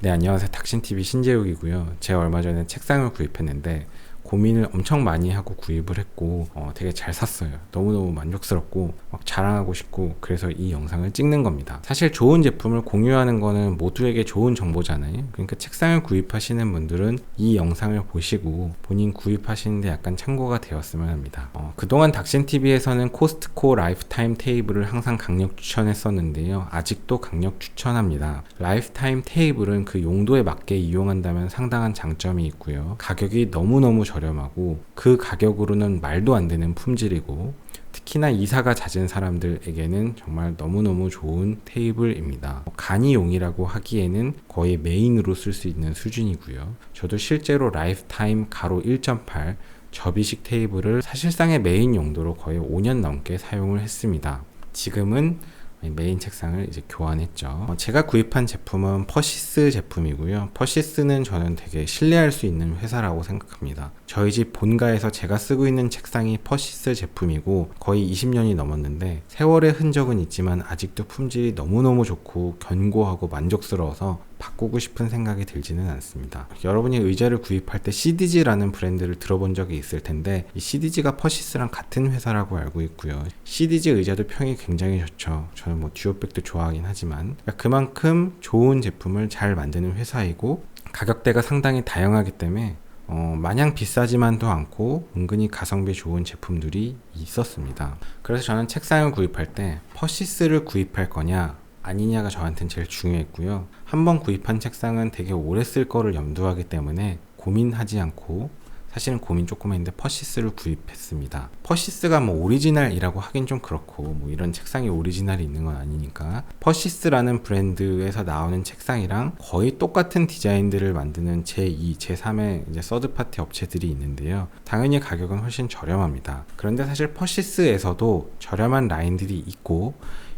네, 안녕하세요. 닥신TV 신재욱이고요. 제가 얼마 전에 책상을 구입했는데 고민을 엄청 많이 하고 구입을 했고 되게 잘 샀어요. 너무너무 만족스럽고 막 자랑하고 싶고 그래서 이 영상을 찍는 겁니다. 사실 좋은 제품을 공유하는 거는 모두에게 좋은 정보잖아요. 그러니까 책상을 구입하시는 분들은 이 영상을 보시고 본인 구입하시는데 약간 참고가 되었으면 합니다. 그동안 닥신TV에서는 코스트코 라이프타임 테이블을 항상 강력 추천했었는데요. 아직도 강력 추천합니다. 라이프타임 테이블은 그 용도에 맞게 이용한다면 상당한 장점이 있고요. 가격이 너무너무 저렴하고 그 가격으로는 말도 안 되는 품질이고 특히나 이사가 잦은 사람들에게는 정말 너무너무 좋은 테이블입니다. 간이용이라고 하기에는 거의 메인으로 쓸 수 있는 수준이고요. 저도 실제로 라이프타임 가로 1.8 접이식 테이블을 사실상의 메인 용도로 거의 5년 넘게 사용을 했습니다. 지금은 메인 책상을 이제 교환했죠. 제가 구입한 제품은 퍼시스 제품이고요. 퍼시스는 저는 되게 신뢰할 수 있는 회사라고 생각합니다. 저희 집 본가에서 제가 쓰고 있는 책상이 퍼시스 제품이고 거의 20년이 넘었는데 세월의 흔적은 있지만 아직도 품질이 너무너무 좋고 견고하고 만족스러워서 바꾸고 싶은 생각이 들지는 않습니다. 여러분이 의자를 구입할 때 CDG라는 브랜드를 들어본 적이 있을 텐데 이 CDG가 퍼시스랑 같은 회사라고 알고 있고요. CDG 의자도 평이 굉장히 좋죠. 저는 뭐 듀오백도 좋아하긴 하지만 그만큼 좋은 제품을 잘 만드는 회사이고 가격대가 상당히 다양하기 때문에 마냥 비싸지만도 않고 은근히 가성비 좋은 제품들이 있었습니다. 그래서 저는 책상을 구입할 때 퍼시스를 구입할 거냐 아니냐가 저한테는 제일 중요했고요. 한번 구입한 책상은 되게 오래 쓸 거를 염두하기 때문에 고민하지 않고 사실은 고민 조금 했는데 퍼시스를 구입했습니다. 퍼시스가 뭐 오리지널이라고 하긴 좀 그렇고 뭐 이런 책상이 오리지널이 있는 건 아니니까 퍼시스라는 브랜드에서 나오는 책상이랑 거의 똑같은 디자인들을 만드는 제2, 제3의 이제 서드파티 업체들이 있는데요. 당연히 가격은 훨씬 저렴합니다. 그런데 사실 퍼시스에서도 저렴한 라인들이 있고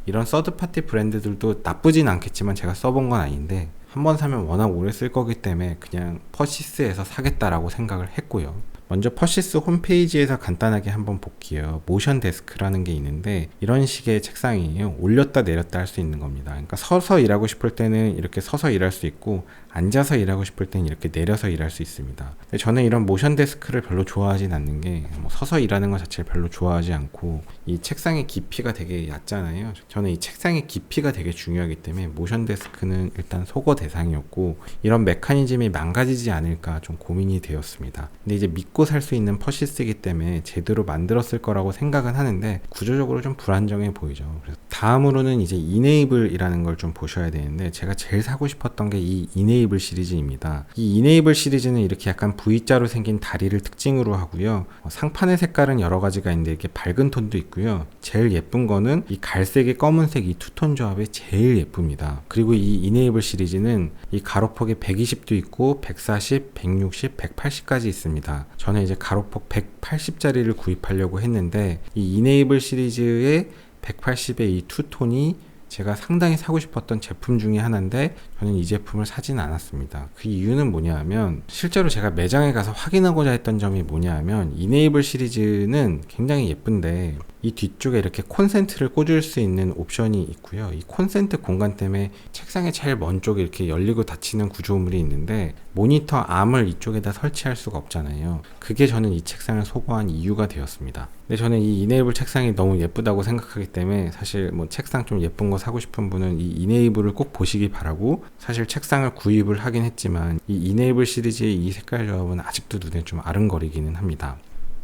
이런 서드파티 브랜드들도 나쁘진 않겠지만 제가 써본 건 아닌데 한번 사면 워낙 오래 쓸 거기 때문에 그냥 퍼시스에서 사겠다라고 생각을 했고요. 먼저 퍼시스 홈페이지에서 간단하게 한번 볼게요. 모션 데스크라는 게 있는데 이런 식의 책상이에요. 올렸다 내렸다 할 수 있는 겁니다. 그러니까 서서 일하고 싶을 때는 이렇게 서서 일할 수 있고 앉아서 일하고 싶을 때는 이렇게 내려서 일할 수 있습니다. 근데 저는 이런 모션 데스크를 별로 좋아하진 않는 게 뭐 서서 일하는 것 자체를 별로 좋아하지 않고 이 책상의 깊이가 되게 얕잖아요. 저는 이 책상의 깊이가 되게 중요하기 때문에 모션 데스크는 일단 소거 대상이었고 이런 메커니즘이 망가지지 않을까 좀 고민이 되었습니다. 근데 이제 믿고 살 수 있는 퍼시스이기 때문에 제대로 만들었을 거라고 생각은 하는데 구조적으로 좀 불안정해 보이죠. 그래서 다음으로는 이제 이네이블이라는 걸 좀 보셔야 되는데 제가 제일 사고 싶었던 게 이 이네이블 시리즈입니다. 이 이네이블 시리즈는 이렇게 약간 V자로 생긴 다리를 특징으로 하고요. 상판의 색깔은 여러 가지가 있는데 이렇게 밝은 톤도 있고요. 제일 예쁜 거는 이 갈색에 검은색 이 투톤 조합이 제일 예쁩니다. 그리고 이 이네이블 시리즈는 이 가로폭이 120도 있고 140, 160, 180까지 있습니다. 저는 이제 가로폭 180짜리를 구입하려고 했는데 이 이네이블 시리즈의 180의 이 투톤이 제가 상당히 사고 싶었던 제품 중에 하나인데 저는 이 제품을 사진 않았습니다. 그 이유는 뭐냐 하면 실제로 제가 매장에 가서 확인하고자 했던 점이 뭐냐 하면 이네이블 시리즈는 굉장히 예쁜데 이 뒤쪽에 이렇게 콘센트를 꽂을 수 있는 옵션이 있고요. 이 콘센트 공간 때문에 책상의 제일 먼 쪽에 이렇게 열리고 닫히는 구조물이 있는데 모니터 암을 이쪽에다 설치할 수가 없잖아요. 그게 저는 이 책상을 소거한 이유가 되었습니다. 근데 저는 이 이네이블 책상이 너무 예쁘다고 생각하기 때문에 사실 뭐 책상 좀 예쁜 거 사고 싶은 분은 이 이네이블을 꼭 보시기 바라고 사실 책상을 구입을 하긴 했지만 이 이네이블 시리즈의 이 색깔 조합은 아직도 눈에 좀 아른거리기는 합니다.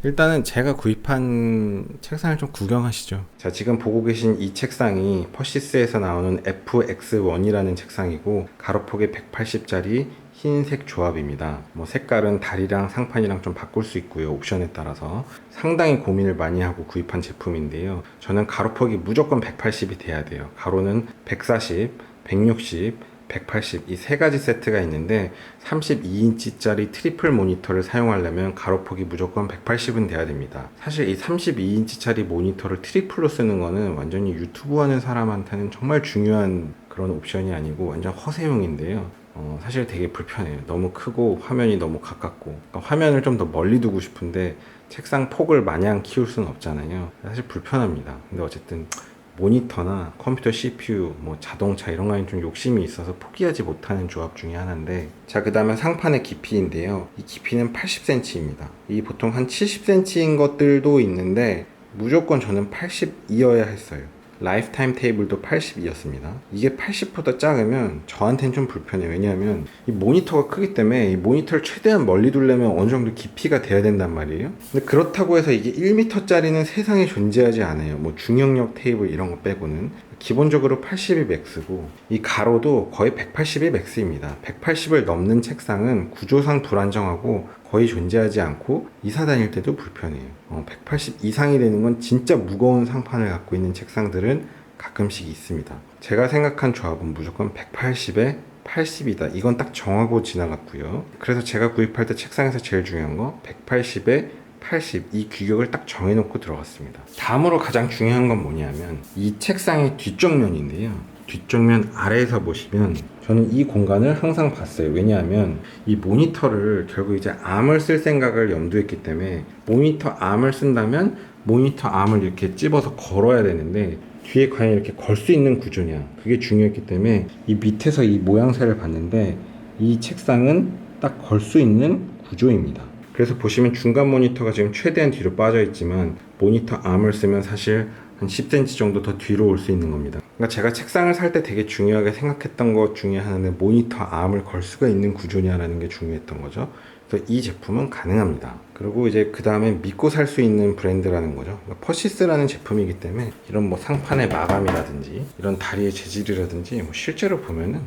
일단은 제가 구입한 책상을 좀 구경하시죠. 자, 지금 보고 계신 이 책상이 퍼시스에서 나오는 FX1이라는 책상이고 가로폭이 180짜리 흰색 조합입니다. 뭐 색깔은 다리랑 상판이랑 좀 바꿀 수 있고요. 옵션에 따라서 상당히 고민을 많이 하고 구입한 제품인데요. 저는 가로폭이 무조건 180이 돼야 돼요. 가로는 140, 160, 180 이 세 가지 세트가 있는데 32인치짜리 트리플 모니터를 사용하려면 가로폭이 무조건 180은 돼야 됩니다. 사실 이 32인치짜리 모니터를 트리플로 쓰는 거는 완전히 유튜브 하는 사람한테는 정말 중요한 그런 옵션이 아니고 완전 허세용인데요. 사실 되게 불편해요. 너무 크고 화면이 너무 가깝고 그러니까 화면을 좀 더 멀리 두고 싶은데 책상 폭을 마냥 키울 수는 없잖아요. 사실 불편합니다. 근데 어쨌든 모니터나 컴퓨터 CPU, 뭐 자동차 이런 거에 좀 욕심이 있어서 포기하지 못하는 조합 중에 하나인데, 자, 그 다음에 상판의 깊이인데요. 이 깊이는 80cm입니다. 이 보통 한 70cm인 것들도 있는데 무조건 저는 82여야 했어요. 라이프타임 테이블도 82였습니다. 이게 80보다 작으면 저한테는 좀 불편해요. 왜냐하면 이 모니터가 크기 때문에 이 모니터를 최대한 멀리 두려면 어느 정도 깊이가 돼야 된단 말이에요. 근데 그렇다고 해서 이게 1m짜리는 세상에 존재하지 않아요. 뭐 중형력 테이블 이런 거 빼고는. 기본적으로 80이 맥스고, 이 가로도 거의 180이 맥스입니다. 180을 넘는 책상은 구조상 불안정하고 거의 존재하지 않고 이사 다닐 때도 불편해요. 180 이상이 되는 건 진짜 무거운 상판을 갖고 있는 책상들은 가끔씩 있습니다. 제가 생각한 조합은 무조건 180에 80이다. 이건 딱 정하고 지나갔고요. 그래서 제가 구입할 때 책상에서 제일 중요한 거 180에 80, 이 규격을 딱 정해놓고 들어갔습니다. 다음으로 가장 중요한 건 뭐냐면 이 책상의 뒤쪽면인데요. 뒤쪽면 아래에서 보시면 저는 이 공간을 항상 봤어요. 왜냐하면 이 모니터를 결국 이제 암을 쓸 생각을 염두에 했기 때문에, 모니터 암을 쓴다면 모니터 암을 이렇게 찝어서 걸어야 되는데 뒤에 과연 이렇게 걸 수 있는 구조냐, 그게 중요했기 때문에 이 밑에서 이 모양새를 봤는데 이 책상은 딱 걸 수 있는 구조입니다. 그래서 보시면 중간 모니터가 지금 최대한 뒤로 빠져 있지만 모니터 암을 쓰면 사실 한 10cm 정도 더 뒤로 올 수 있는 겁니다. 그러니까 제가 책상을 살 때 되게 중요하게 생각했던 것 중에 하나는 모니터 암을 걸 수가 있는 구조냐라는 게 중요했던 거죠. 그래서 이 제품은 가능합니다. 그리고 이제 그 다음에 믿고 살 수 있는 브랜드라는 거죠. 그러니까 퍼시스라는 제품이기 때문에 이런 뭐 상판의 마감이라든지 이런 다리의 재질이라든지 뭐 실제로 보면은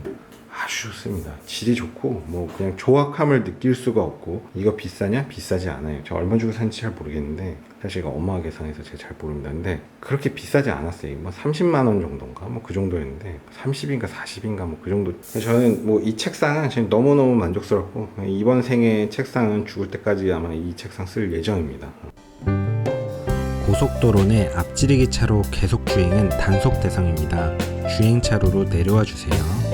아주 좋습니다. 질이 좋고 뭐 그냥 조악함을 느낄 수가 없고, 이거 비싸냐? 비싸지 않아요. 제가 얼마 주고 산지 잘 모르겠는데, 사실 이거 엄마가 계산해서 제가 잘 모릅니다. 근데 그렇게 비싸지 않았어요. 뭐 30만 원 정도인가? 뭐 그 정도였는데 30인가 40인가 뭐 그 정도. 저는 뭐 이 책상은 지금 너무너무 만족스럽고, 이번 생에 책상은 죽을 때까지 아마 이 책상 쓸 예정입니다. 고속도로 내 앞지르기 차로 계속 주행은 단속 대상입니다. 주행 차로로 내려와 주세요.